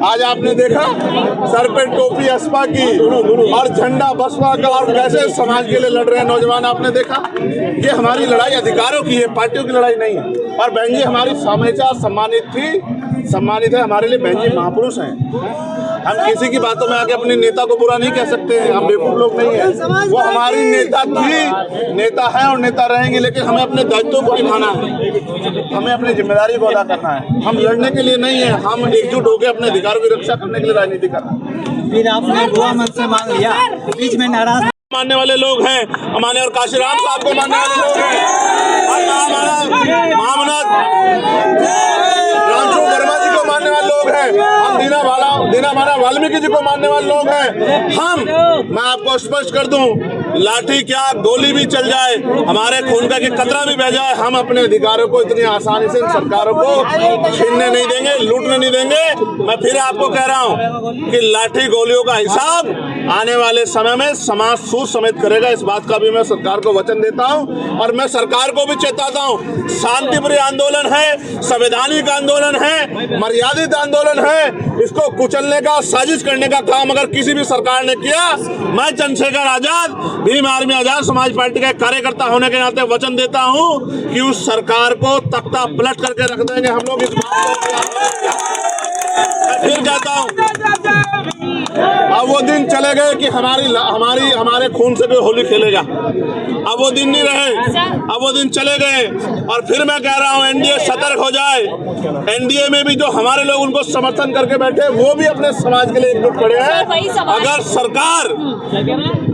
आज आपने देखा सर पे टोपी अस्पा की और झंडा बसपा का, और कैसे समाज के लिए लड़ रहे हैं नौजवान, आपने देखा। ये हमारी लड़ाई अधिकारों की है, पार्टियों की लड़ाई नहीं है। और बहन जी हमारी हमेशा सम्मानित है, हमारे लिए बहन जी महापुरुष हैं। हम किसी की बातों में आके अपने नेता को बुरा नहीं कह सकते हैं, हम बेवकूफ लोग नहीं हैं। वो हमारी नेता थी, नेता है और नेता रहेंगे, लेकिन हमें अपने दायित्वों को निभाना है, हमें अपनी जिम्मेदारी को अदा करना है। हम लड़ने के लिए नहीं है, हम एकजुट होकर अपने अधिकारों की रक्षा करने के लिए राजनीति कर रहे हैं। फिर आपने गोवा मत से मांग लिया, बीच में नाराज मानने वाले लोग हैं हमारे, और काशीराम साहब को मानने वाले लोग हैं, रामचंद्र वर्मा जी को मानने वाले लोग हैं, हम दीना माला वाल्मीकि जी को मानने वाले लोग हैं। मैं आपको स्पष्ट कर दूं, लाठी क्या गोली भी चल जाए, हमारे खून का कि कतरा भी बह जाए, हम अपने अधिकारों को इतनी आसानी से सरकारों को छीनने नहीं देंगे, लूटने नहीं देंगे। मैं फिर आपको कह रहा हूं कि लाठी गोलियों का हिसाब आने वाले समय में समाज सूद समेत करेगा। इस बात का भी मैं सरकार को वचन देता हूं, और मैं सरकार को भी चेताता हूं। शांतिप्रिय आंदोलन है, संवैधानिक आंदोलन है, मर्यादित आंदोलन है, इसको कुचलने का, साजिश करने का काम अगर किसी भी सरकार ने किया, मैं चंद्रशेखर आजाद, भीम आर्मी आजाद समाज पार्टी का कार्यकर्ता होने के नाते वचन देता हूं कि उस सरकार को तख्ता पलट करके रख देंगे हम लोग। इस बात को फिर कहता हूं, अब वो दिन चले गए कि हमारे खून से भी होली खेलेगा। अब वो दिन नहीं रहे, अब वो दिन चले गए। और फिर मैं कह रहा हूं, एनडीए सतर्क हो जाए। एनडीए में भी जो हमारे लोग उनको समर्थन करके बैठे, वो भी अपने समाज के लिए एकजुट खड़े हैं। अगर सरकार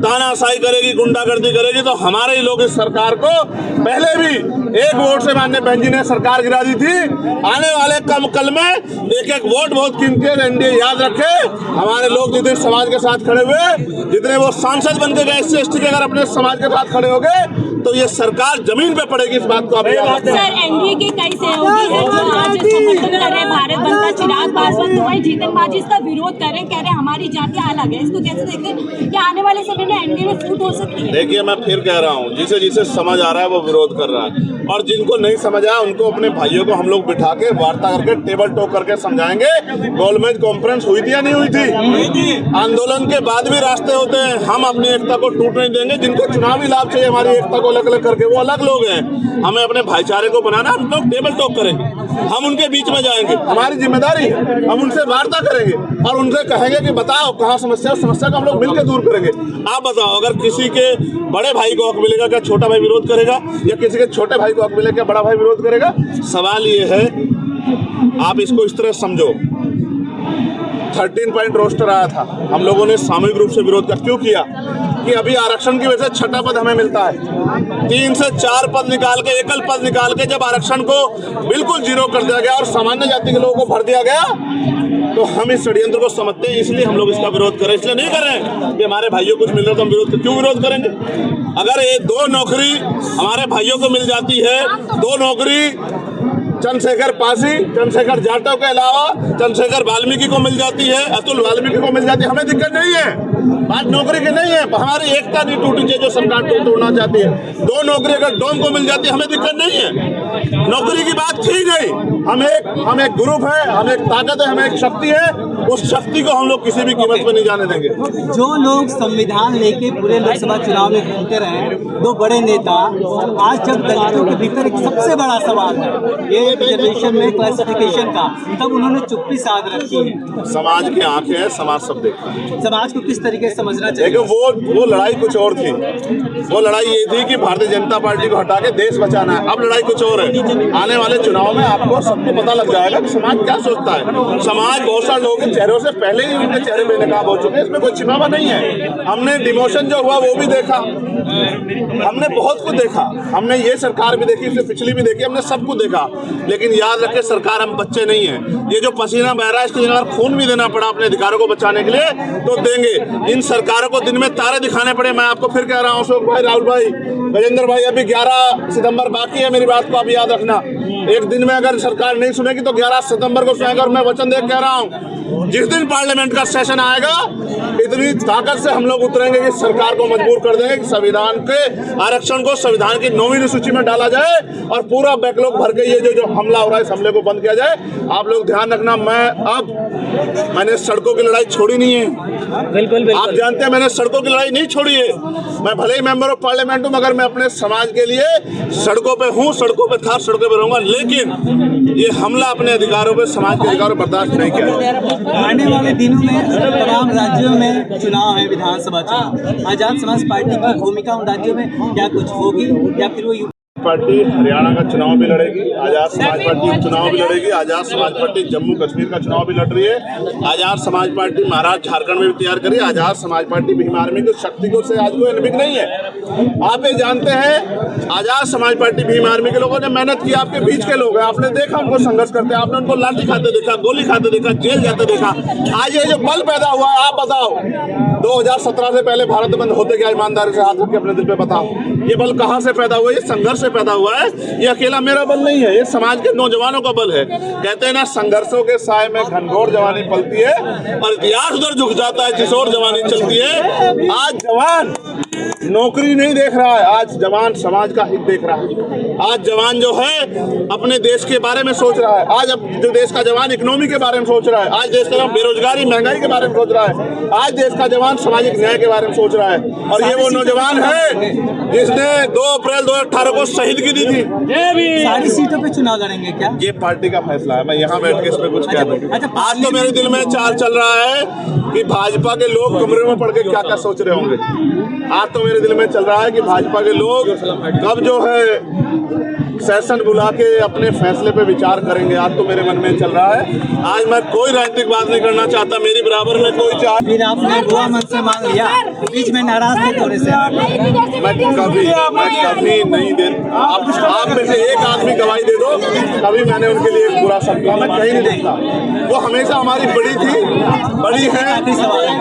तानाशाही करेगी, गुंडागर्दी करेगी, तो हमारे ही लोग इस सरकार को, पहले भी एक वोट से माननीय बहन जी ने सरकार गिरा दी थी, आने वाले कल में एक एक वोट बहुत कीमती है। एनडीए याद रखे, हमारे लोग जितने समाज के साथ खड़े हुए, जितने वो सांसद बन के गए SC ST के, अगर अपने समाज के साथ खड़े हो गए तो ये सरकार जमीन पे पड़ेगी। इस बात को आप सर, एनडीए के कई सहयोगी हैं जो आज समर्थन कर रहे हैं भारत बंद का। चिराग पासवान तो वही जीतन बाजी इसका विरोध कर रहे हैं, कह रहे हैं हमारी जातियां अलग है। इसको कैसे देखते हैं कि आने वाले समय में एनडीए में फूट हो सकती है? देखिए, मैं फिर कह रहा हूँ, जिसे जिसे समझ आ रहा है वो विरोध कर रहा है, और जिनको नहीं समझ आया उनको अपने भाइयों को हम लोग बिठा के वार्ता करके टेबल टॉक करके समझाएंगे। गोलमेज कॉन्फ्रेंस हुई थी या नहीं हुई थी? आंदोलन के बाद भी रास्ते होते हैं, हम अपनी एकता को टूट नहीं देंगे। जिनको चुनावी लाभ चाहिए हमारी एकता को अलग अलग करके, वो अलग लोग हैं। हमें अपने भाईचारे को बनाना, हम लोग टेबल टॉक करेंगे, हम उनके बीच में जाएंगे, हमारी जिम्मेदारी है। हम उनसे वार्ता करेंगे और उनसे कहेंगे कि बताओ कहाँ समस्या को हम लोग मिलकर दूर करेंगे। आप बताओ, अगर किसी के बड़े भाई को हक मिलेगा, क्या छोटा भाई विरोध करेगा? या किसी के छोटे भाई को हक मिलेगा, क्या बड़ा भाई विरोध करेगा? सवाल ये है, आप इसको इस तरह समझो, 13 पॉइंट रोस्टर आया था, हम लोगों ने सामूहिक रूप से विरोध क्यों किया? कि अभी आरक्षण की वजह से 6ठा पद हमें मिलता है। 3 से 4 पद निकाल के, एकल पद निकाल के जब आरक्षण को बिल्कुल जीरो कर दिया गया और सामान्य जाति के लोगों को भर दिया गया, तो हम इस षड्यंत्र को समझते हैं, इसलिए हम लोग इसका विरोध करें। इसलिए नहीं कर रहे हैं कि हमारे भाइयों को कुछ मिल रहा है तो हम विरोध क्यों विरोध करेंगे? अगर ये 2 नौकरी हमारे भाइयों को मिल जाती है, 2 नौकरी चंद्रशेखर पासी, चंद्रशेखर जाटव के अलावा चंद्रशेखर वाल्मीकि को मिल जाती है, अतुल वाल्मीकि को मिल जाती है, हमें दिक्कत नहीं है। बात नौकरी की नहीं है, हमारी एकता नहीं टूटी चाहिए जो सरकार तोड़ना चाहती है। 2 नौकरी अगर डोम को मिल जाती है, हमें दिक्कत नहीं है। नौकरी की बात थी नहीं, हम एक ग्रुप है, हम एक ताकत है, हम एक शक्ति है, उस शक्ति को हम लोग किसी भी कीमत पर नहीं जाने देंगे। जो लोग संविधान लेके पूरे लोकसभा चुनाव में घूमते रहे, 2 बड़े नेता, आज जब दलितों के भीतर एक सबसे बड़ा सवाल है ये रिजर्वेशन में क्लासिफिकेशन का, तब उन्होंने चुप्पी साध रखी है। समाज की आंखें हैं, समाज सब देखता है। समाज को किस तरीके से समझना चाहिए? देखो, वो लड़ाई कुछ और थी। वो लड़ाई ये थी कि भारतीय जनता पार्टी को हटा के देश बचाना है। अब लड़ाई कुछ और है। आने वाले चुनाव में आपको सबको पता लग जाएगा कि समाज क्या सोचता है। समाज बहुत सारे लोगों के चेहरों से पहले ही उनके चेहरे बेनकाब हो चुके हैं, इसमें कोई छिपावा नहीं है। हमने डिमोशन जो हुआ वो भी देखा, हमने बहुत कुछ देखा, हमने ये सरकार भी देखी, इससे पिछली भी देखी, हमने सब कुछ देखा। लेकिन याद रखे, सरकार हम बच्चे नहीं हैं। ये जो पसीना बह रहा है, इसके अगर खून भी देना पड़ा अपने अधिकारों को बचाने के लिए तो देंगे। इन सरकारों को दिन में तारे दिखाने पड़े। मैं आपको फिर कह रहा हूँ, अशोक भाई, राहुल भाई, गजेंद्र भाई, अभी 11 सितंबर बाकी है। मेरी बात को आप याद रखना, एक दिन में अगर सरकार नहीं सुनेगी तो 11 सितंबर को सुनेगा। और मैं वचन दे कह रहा हूँ, जिस दिन पार्लियामेंट का सेशन आएगा, इतनी ताकत से हम लोग उतरेंगे कि सरकार को मजबूर कर देंगे कि संविधान के आरक्षण को संविधान की 9वीं सूची में डाला जाए और पूरा बैकलॉग भर के ये जो जो हमला हो रहा है इस हमले को बंद किया जाए। आप लोग ध्यान रखना, मैंने सड़कों की लड़ाई छोड़ी नहीं है। बिल्कुल आप जानते हैं मैंने सड़कों की लड़ाई नहीं छोड़ी है। मैं भले ही मेंबर ऑफ पार्लियामेंट हूं, मगर मैं अपने समाज के लिए सड़कों पे हूं, सड़कों पे था, सड़कों पे रहूंगा। लेकिन ये हमला अपने अधिकारों पे, समाज के अधिकारों पर बर्दाश्त नहीं किया। आने वाले दिनों में तमाम राज्यों में चुनाव है, विधानसभा चुनाव। आजाद समाज पार्टी की भूमिका उन राज्यों में क्या कुछ होगी या फिर वो पार्टी हरियाणा का चुनाव भी लड़ेगी, आजाद समाज पार्टी चुनाव भी लड़ेगी, आजाद समाज पार्टी जम्मू कश्मीर का चुनाव भी लड़ रही है, आजाद समाज पार्टी महाराष्ट्र झारखंड में भी तैयार करी, आजाद समाज पार्टी भीम आर्मी की शक्ति को से आज कोई अनभिज्ञ नहीं है। आप ये जानते हैं आजाद समाज पार्टी भीम आर्मी के लोगों ने मेहनत की, आपके बीच के लोग हैं, आपने देखा उनको संघर्ष करते, आपने उनको लाठी खाते देखा, गोली खाते देखा, जेल जाते देखा। आज ये जो बल पैदा हुआ है, आप बताओ 2017 से पहले भारत बंद होते क्या? ईमानदारी से हाथ रख के अपने दिल पे बताओ, ये बल कहाँ से पैदा हुआ? ये संघर्ष से पैदा हुआ है। ये अकेला मेरा बल नहीं है, ये समाज के नौजवानों का बल है। कहते हैं ना, संघर्षों के साए में घनघोर जवानी पलती है और इतिहास उधर झुक जाता है जिस ओर जवानी चलती है। आज जवान नौकरी नहीं देख रहा है, आज जवान समाज का हित देख रहा है। आज जवान जो है अपने देश के बारे में सोच रहा है। आज अब जो देश का जवान इकोनॉमी के बारे में सोच रहा है, आज देश का बेरोजगारी महंगाई के बारे में सोच रहा है, आज देश का जवान सामाजिक न्याय के बारे में सोच रहा है। और ये वो नौजवान है जिसने 2 अप्रैल 2018 को शहीदगी दी थी। सारी सीटों पे चुनाव लड़ेंगे क्या? ये पार्टी का फैसला है, मैं यहाँ बैठ के इस पे कुछ कह दूं। आज तो मेरे दिल में चाल चल रहा है कि भाजपा के लोग कमरे में पड़ के क्या क्या सोच रहे होंगे। आज तो मेरे दिल में चल रहा है कि भाजपा के लोग कब जो है सेशन बुला के अपने फैसले पे विचार करेंगे। आज तो मेरे मन में चल रहा है। आज मैं कोई राजनीतिक बात नहीं करना चाहता, मेरी बराबर में कोई चाह। फिर आपने बुआ मन से मांग लिया, बीच में नाराज थे थोड़े से। मैं कभी नहीं दे, आप में से एक आदमी गवाही दे दो, कभी मैंने उनके लिए एक बुरा शब्द कहा, मैं कहीं नहीं देखता। वो हमेशा हमारी बड़ी थी, बड़ी है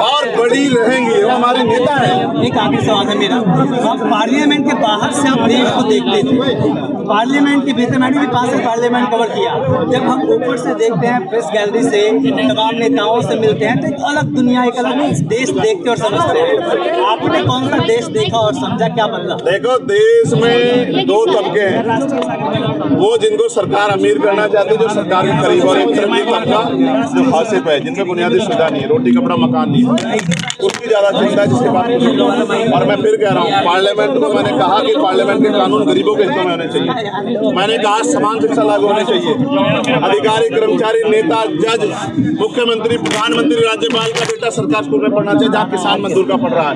और बड़ी रहेंगी, वो हमारी नेता है। एक आखिरी सवाल है मेरा, आप पार्लियामेंट के बाहर से आप देश को देखते थे, पार्लियामेंट के भीतर मैंने भी 5 साल पार्लियामेंट कवर किया। जब हम ऊपर से देखते हैं, प्रेस गैलरी से तमाम नेताओं से मिलते हैं, तो एक अलग दुनिया, एक अलग देश देखते और समझते हैं। आपने कौन सा देश देखा और समझा, क्या बदला? देखो, देश में 2 तबके हैं, वो जिनको सरकार अमीर करना चाहती है, जो सरकार के करीब, और एक तरफ तबका जो फांसे पे है, जिनमें बुनियादी सुविधा नहीं है, रोटी कपड़ा मकान नहीं है, उसकी ज्यादा चिंता है, जिसके बाद। और मैं फिर कह रहा हूँ, पार्लियामेंट को मैंने कहा कि पार्लियामेंट के कानून गरीबों के हितों में होने चाहिए। मैंने कहा समान शिक्षा लागू होनी चाहिए। अधिकारी, कर्मचारी, नेता, जज, मुख्यमंत्री, प्रधानमंत्री, राज्यपाल का बेटा सरकार स्कूल में पढ़ना चाहिए जहाँ किसान मजदूर का पढ़ रहा है।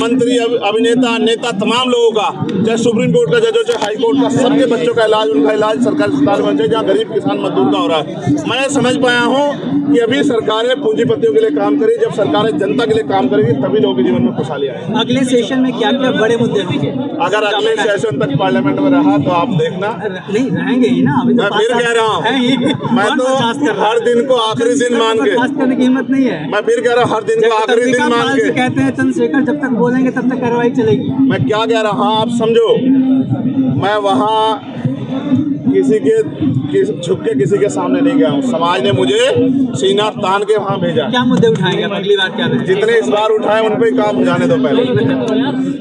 मंत्री, अभिनेता, नेता, तमाम लोगों का, चाहे सुप्रीम कोर्ट का जज हो, चाहे हाई कोर्ट का, सबके बच्चों का इलाज, उनका इलाज सरकारी अस्पताल में होना चाहिए जहाँ गरीब किसान मजदूर का हो रहा है। मैं समझ पाया हूँ कि अभी सरकारें पूंजीपतियों के लिए काम करें, जब सरकारें जनता के लिए काम करेंगी तभी लोगों के जीवन में खुशहाली आएगी। अगले सेशन में क्या क्या बड़े मुद्दे होंगे? अगर अगले सेशन तक पार्लियामेंट में रहा तो आप देखना। नहीं रहेंगे ही ना, अभी तो मैं फिर कह रहा हूँ, मैं तो हर दिन को आखिरी दिन मान के, करने की हिम्मत नहीं है। मैं फिर कह रहा हूँ, हर दिन को आखिरी दिन मान के कहते हैं चंद्रशेखर, जब तक बोलेंगे तब तक कार्रवाई चलेगी। मैं क्या कह रहा हूँ, आप समझो, मैं वहाँ झुक के किसी के सामने नहीं गया हूँ। समाज ने मुझे सीना तान के वहाँ भेजा। क्या मुद्दे उठाएंगे अगली बार? क्या जितने इस बार उठाए उन पे ही काम जाने दो पहले।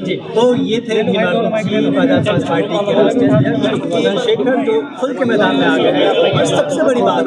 जी, तो ये थे आजाद समाज पार्टी के राष्ट्रीय चंद्रशेखर, जो खुल के मैदान में आ गए हैं। सबसे बड़ी बात